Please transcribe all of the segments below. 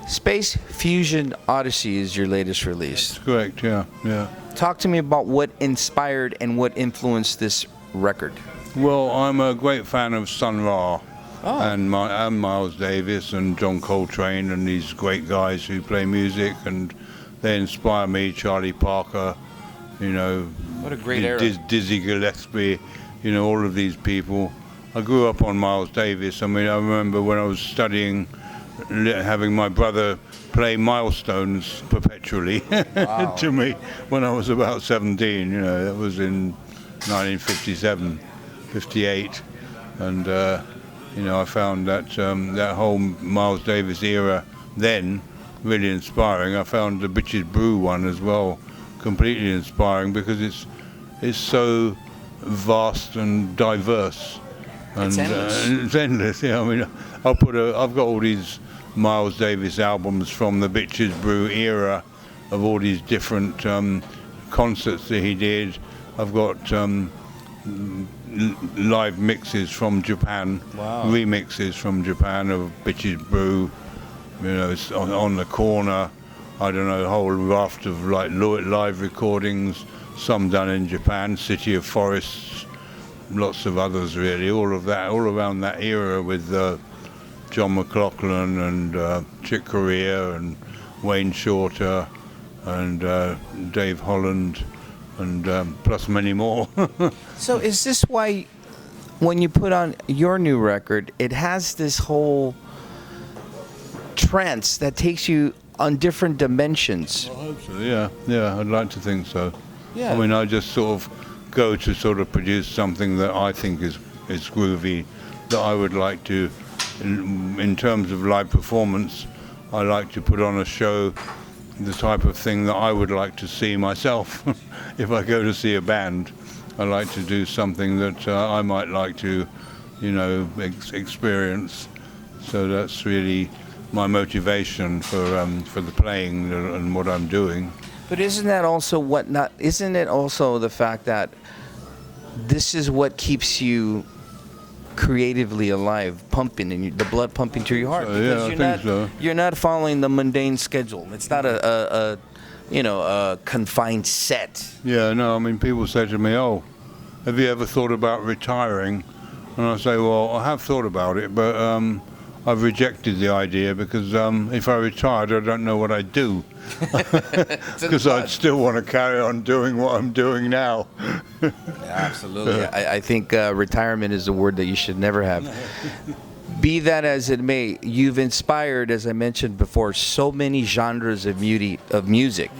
Space Fusion Odyssey is your latest release. That's correct, yeah, yeah. Talk to me about what inspired and what influenced this record. Well, I'm a great fan of Sun Ra Oh. and Miles Davis and John Coltrane and these great guys who play music, and they inspire me. Charlie Parker, you know, What a great era. Dizzy Gillespie, you know, all of these people. I grew up on Miles Davis. I mean, I remember when I was studying, having my brother play Milestones perpetually Wow. to me when I was about 17. You know, that was in 1957, 58, and you know, I found that that whole Miles Davis era then really inspiring. I found the Bitches Brew one as well completely inspiring because it's so vast and diverse. And It's endless. it's endless. Yeah, I mean, I've got all these Miles Davis albums from the Bitches Brew era of all these different concerts that he did. I've got live mixes from Japan, Wow. remixes from Japan of Bitches Brew. You know, it's on the corner. I don't know, a whole raft of like live recordings. Some done in Japan, City of Forests, lots of others really. All of that, all around that era with John McLaughlin and Chick Corea and Wayne Shorter and Dave Holland and plus many more. So is this why when you put on your new record, it has this whole trance that takes you on different dimensions? I hope so, yeah, I'd like to think so. Yeah. I mean, I just sort of go to sort of produce something that I think is groovy, that I would like to, in terms of live performance, I like to put on a show, the type of thing that I would like to see myself. If I go to see a band, I like to do something that I might like to, you know, experience. So that's really my motivation for the playing and what I'm doing. But isn't that also isn't it also the fact that this is what keeps you creatively alive, pumping, and the blood pumping through your heart? So, yeah, I think so. You're not following the mundane schedule. It's not a confined set. Yeah, no, I mean, people say to me, oh, have you ever thought about retiring? And I say, well, I have thought about it, but I've rejected the idea because if I retired, I don't know what I'd do. Because I'd still want to carry on doing what I'm doing now. Yeah, absolutely. I think retirement is a word that you should never have. Be that as it may, you've inspired, as I mentioned before, so many genres of music,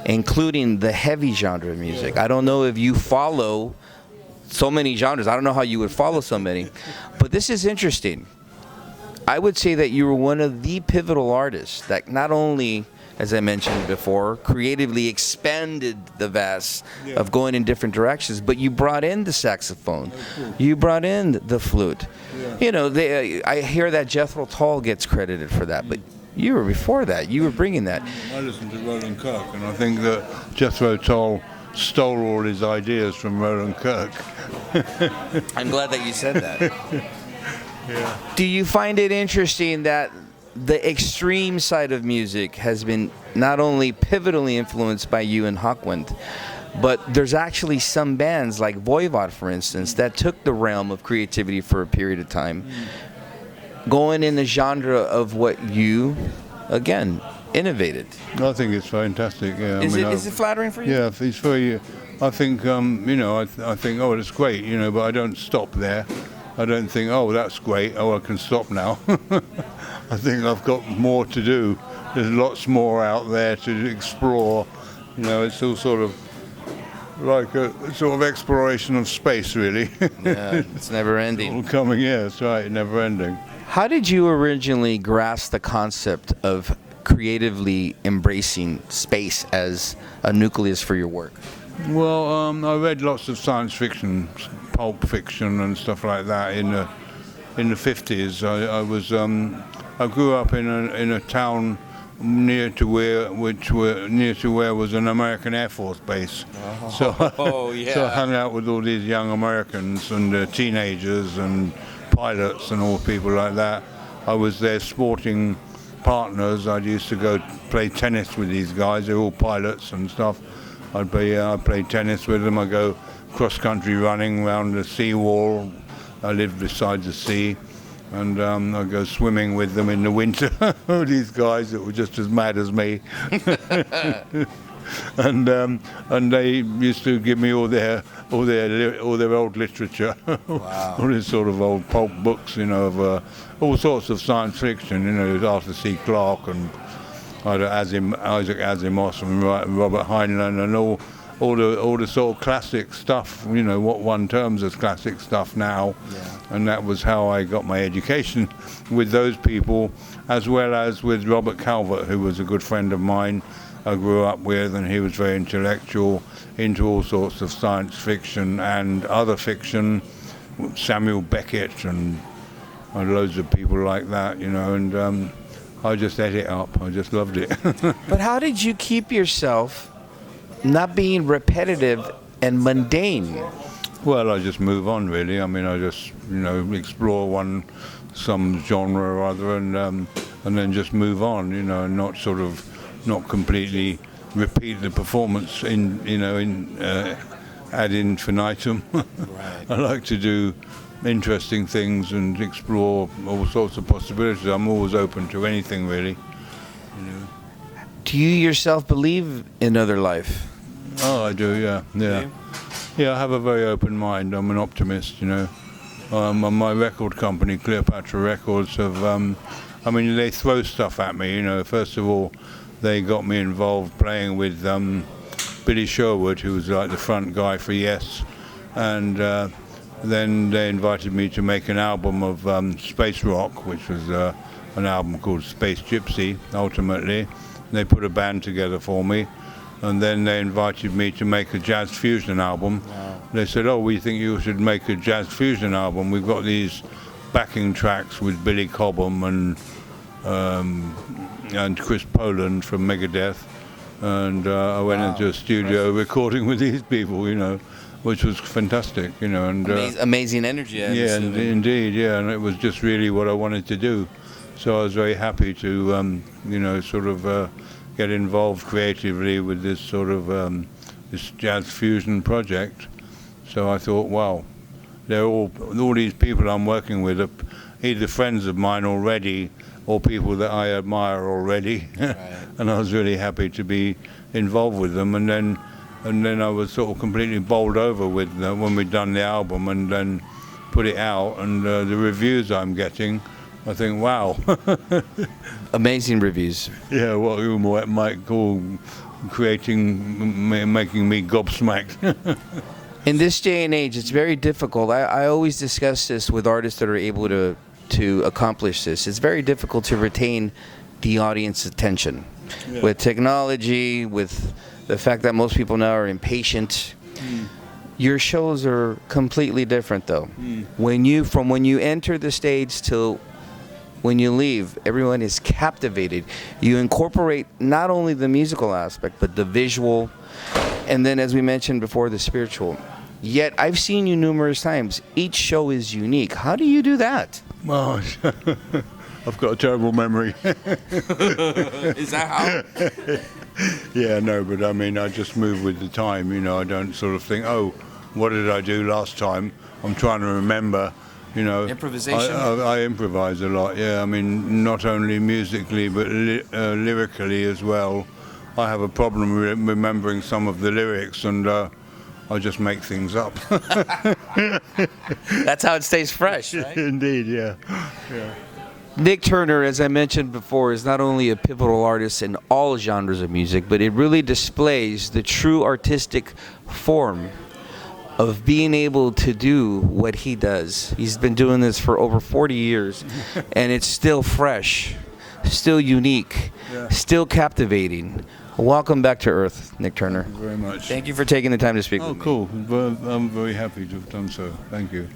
including the heavy genre of music. I don't know if you follow so many genres. I don't know how you would follow so many. But this is interesting. I would say that you were one of the pivotal artists that not only, as I mentioned before, creatively expanded the vast of going in different directions, but you brought in the saxophone, you brought in the flute. You know, I hear that Jethro Tull gets credited for that, but you were before that. You were bringing that. I listened to Roland Kirk, and I think that Jethro Tull stole all his ideas from Roland Kirk. I'm glad that you said that. Do you find it interesting that the extreme side of music has been not only pivotally influenced by you and Hawkwind, but there's actually some bands like Voivod, for instance, that took the realm of creativity for a period of time, going in the genre of what you, again, innovated. I think it's fantastic. Yeah. Is it flattering for you? Yeah, it's very. I think I think, oh, it's great, but I don't stop there. I don't think, oh, that's great. Oh, I can stop now. I think I've got more to do. There's lots more out there to explore. It's all sort of like a sort of exploration of space, really. Yeah, it's never ending. All coming, yeah, that's right, never ending. How did you originally grasp the concept of creatively embracing space as a nucleus for your work? Well, I read lots of science fiction, pulp fiction, and stuff like that in the 50s. I grew up in a town near to where was an American Air Force base. So I hung out with all these young Americans and teenagers and pilots and all people like that. I was there sporting partners. I used to go play tennis with these guys. They're all pilots and stuff. I play tennis with them. I go cross-country running around the seawall. I live beside the sea. And I go swimming with them in the winter. These guys that were just as mad as me. And they used to give me all their old literature, Wow. all this sort of old pulp books, of all sorts of science fiction. Arthur C. Clarke and Isaac Asimov and Robert Heinlein and all the sort of classic stuff. What one terms as classic stuff now. Yeah. And that was how I got my education with those people, as well as with Robert Calvert, who was a good friend of mine. I grew up with, and he was very intellectual, into all sorts of science fiction and other fiction, Samuel Beckett and loads of people like that, and I just ate it up. I just loved it. But how did you keep yourself not being repetitive and mundane? Well, I just move on, really. I mean, I just, explore some genre or other, and then just move on, and not completely repeat the performance ad infinitum. Right. I like to do interesting things and explore all sorts of possibilities. I'm always open to anything, really. Do you yourself believe in other life? Oh, I do, yeah. Yeah, I have a very open mind. I'm an optimist, My record company, Cleopatra Records, they throw stuff at me, First of all, they got me involved playing with Billy Sherwood, who was like the front guy for Yes, and then they invited me to make an album of space rock, which was an album called Space Gypsy, ultimately. They put a band together for me, and then they invited me to make a jazz fusion album. Wow. They said, "Oh, we think you should make a jazz fusion album. We've got these backing tracks with Billy Cobham and Chris Poland from Megadeth." And I went into a studio recording with these people, which was fantastic, and Amazing energy. yeah, indeed, yeah, and it was just really what I wanted to do. So I was very happy to, get involved creatively with this sort of this jazz fusion project. So I thought, wow, they're all these people I'm working with are either friends of mine already or people that I admire already. Right. And I was really happy to be involved with them. And then I was sort of completely bowled over with when we'd done the album and then put it out, and the reviews I'm getting, I think, wow. Amazing reviews. Yeah, what you might call making me gobsmacked. In this day and age, it's very difficult. I always discuss this with artists that are able to accomplish this. It's very difficult to retain the audience's attention. Yeah. With technology, with the fact that most people now are impatient. Your shows are completely different, though. When you enter the stage till when you leave, everyone is captivated. You incorporate not only the musical aspect, but the visual, and then, as we mentioned before, the spiritual. Yet, I've seen you numerous times. Each show is unique. How do you do that? Well, I've got a terrible memory. Is that how? Yeah, no, but I mean, I just move with the time, I don't sort of think, oh, what did I do last time? I'm trying to remember, Improvisation? I improvise a lot, yeah. I mean, not only musically, but lyrically as well. I have a problem remembering some of the lyrics, and I just make things up. That's how it stays fresh, right? Indeed, yeah. Nik Turner, as I mentioned before, is not only a pivotal artist in all genres of music, but it really displays the true artistic form of being able to do what he does. He's been doing this for over 40 years, and it's still fresh, still unique, still captivating. Welcome back to Earth, Nik Turner. Thank you very much. Thank you for taking the time to speak with me. Oh, cool. I'm very happy to have done so. Thank you.